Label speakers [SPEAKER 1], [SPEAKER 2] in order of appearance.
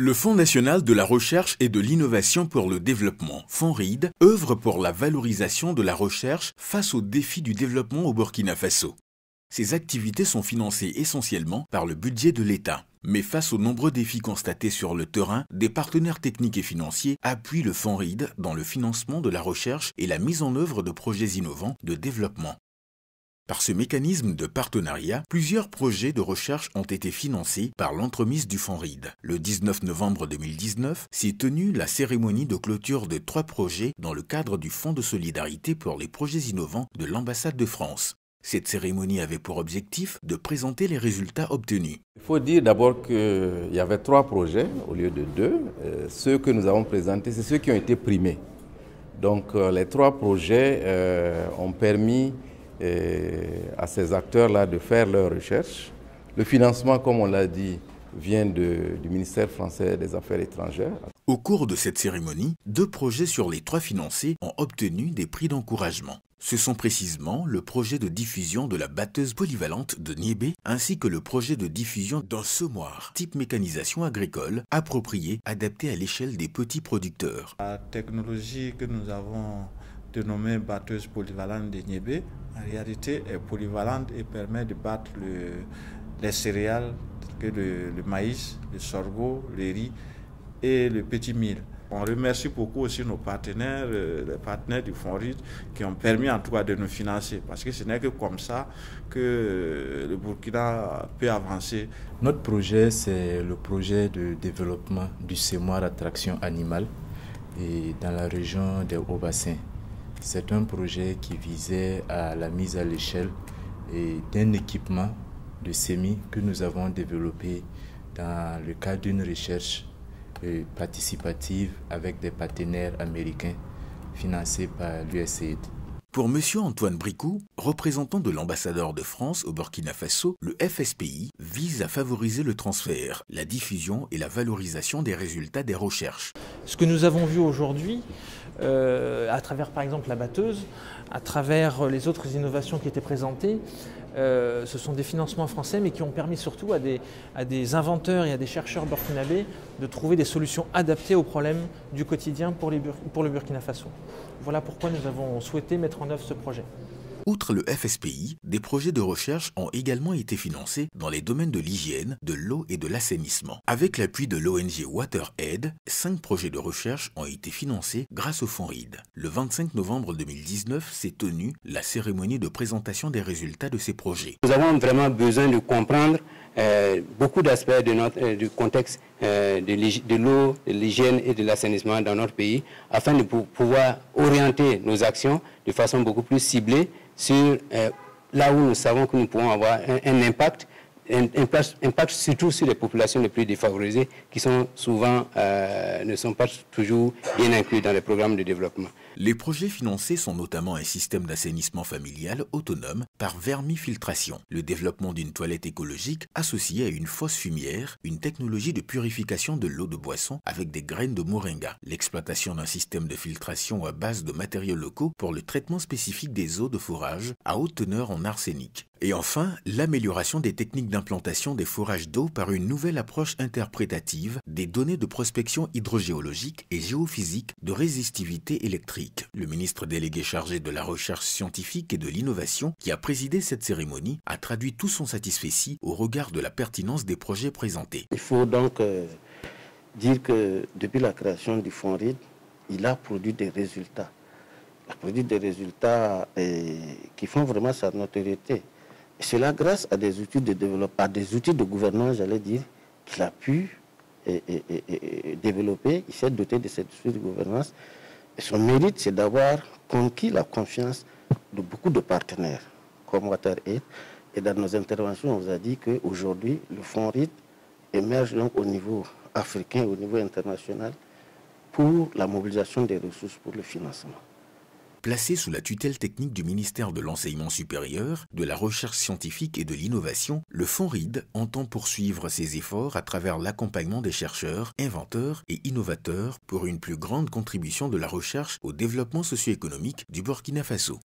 [SPEAKER 1] Le Fonds national de la recherche et de l'innovation pour le développement, FONRID, œuvre pour la valorisation de la recherche face aux défis du développement au Burkina Faso. Ces activités sont financées essentiellement par le budget de l'État. Mais face aux nombreux défis constatés sur le terrain, des partenaires techniques et financiers appuient le FONRID dans le financement de la recherche et la mise en œuvre de projets innovants de développement. Par ce mécanisme de partenariat, plusieurs projets de recherche ont été financés par l'entremise du FONRID. Le 19 novembre 2019 s'est tenue la cérémonie de clôture de 3 projets dans le cadre du Fonds de solidarité pour les projets innovants de l'ambassade de France. Cette cérémonie avait pour objectif de présenter les résultats obtenus.
[SPEAKER 2] Il faut dire d'abord qu'il y avait 3 projets au lieu de 2. Ceux que nous avons présentés, c'est ceux qui ont été primés. Donc les 3 projets ont permis à ces acteurs-là de faire leurs recherches. Le financement, comme on l'a dit, vient du ministère français des Affaires étrangères.
[SPEAKER 1] Au cours de cette cérémonie, 2 projets sur les 3 financés ont obtenu des prix d'encouragement. Ce sont précisément le projet de diffusion de la batteuse polyvalente de Niébé ainsi que le projet de diffusion d'un semoir type mécanisation agricole approprié, adapté à l'échelle des petits producteurs.
[SPEAKER 3] La technologie que nous avons dénommée batteuse polyvalente de Niébé, en réalité est polyvalente et permet de battre les céréales, que le maïs, le sorgho, le riz et le petit mil. On remercie beaucoup aussi nos partenaires, les partenaires du FONRID qui ont permis en tout cas de nous financer parce que ce n'est que comme ça que le Burkina peut avancer.
[SPEAKER 4] Notre projet, c'est le projet de développement du semoir à traction animale et dans la région des Hauts-Bassins. C'est un projet qui visait à la mise à l'échelle d'un équipement de semis que nous avons développé dans le cadre d'une recherche participative avec des partenaires américains financés par l'USAID.
[SPEAKER 1] Pour M. Antoine Bricou, représentant de l'ambassadeur de France au Burkina Faso, le FSPI vise à favoriser le transfert, la diffusion et la valorisation des résultats des recherches.
[SPEAKER 5] Ce que nous avons vu aujourd'hui, à travers par exemple la batteuse, à travers les autres innovations qui étaient présentées, ce sont des financements français mais qui ont permis surtout à des inventeurs et à des chercheurs burkinabés de trouver des solutions adaptées aux problèmes du quotidien pour le Burkina Faso. Voilà pourquoi nous avons souhaité mettre en œuvre ce projet.
[SPEAKER 1] Outre le FSPI, des projets de recherche ont également été financés dans les domaines de l'hygiène, de l'eau et de l'assainissement. Avec l'appui de l'ONG WaterAid, 5 projets de recherche ont été financés grâce au FONRID. Le 25 novembre 2019 s'est tenue la cérémonie de présentation des résultats de ces projets.
[SPEAKER 6] Nous avons vraiment besoin de comprendre beaucoup d'aspects du contexte de l'eau, de l'hygiène et de l'assainissement dans notre pays afin de pouvoir orienter nos actions de façon beaucoup plus ciblée sur là où nous savons que nous pouvons avoir un impact surtout sur les populations les plus défavorisées qui sont souvent, ne sont pas toujours bien inclus dans les programmes de développement.
[SPEAKER 1] Les projets financés sont notamment un système d'assainissement familial autonome par vermifiltration, le développement d'une toilette écologique associée à une fosse fumière, une technologie de purification de l'eau de boisson avec des graines de moringa, l'exploitation d'un système de filtration à base de matériaux locaux pour le traitement spécifique des eaux de fourrage à haute teneur en arsenic. Et enfin, l'amélioration des techniques d'implantation des fourrages d'eau par une nouvelle approche interprétative des données de prospection hydrogéologique et géophysique de résistivité électrique. Le ministre délégué chargé de la recherche scientifique et de l'innovation, qui a présidé cette cérémonie, a traduit tout son satisfecit au regard de la pertinence des projets présentés.
[SPEAKER 7] Il faut donc dire que depuis la création du FONRID, il a produit des résultats. Il a produit des résultats qui font vraiment sa notoriété. Et cela grâce à des outils de développement, à des outils de gouvernance, j'allais dire, qu'il a pu développer. Il s'est doté de ces outils de gouvernance. Et son mérite, c'est d'avoir conquis la confiance de beaucoup de partenaires, comme WaterAid. Et dans nos interventions, on vous a dit qu'aujourd'hui, le FONRID émerge donc au niveau africain, au niveau international, pour la mobilisation des ressources pour le financement.
[SPEAKER 1] Placé sous la tutelle technique du ministère de l'Enseignement supérieur, de la Recherche scientifique et de l'Innovation, le FONRID entend poursuivre ses efforts à travers l'accompagnement des chercheurs, inventeurs et innovateurs pour une plus grande contribution de la recherche au développement socio-économique du Burkina Faso.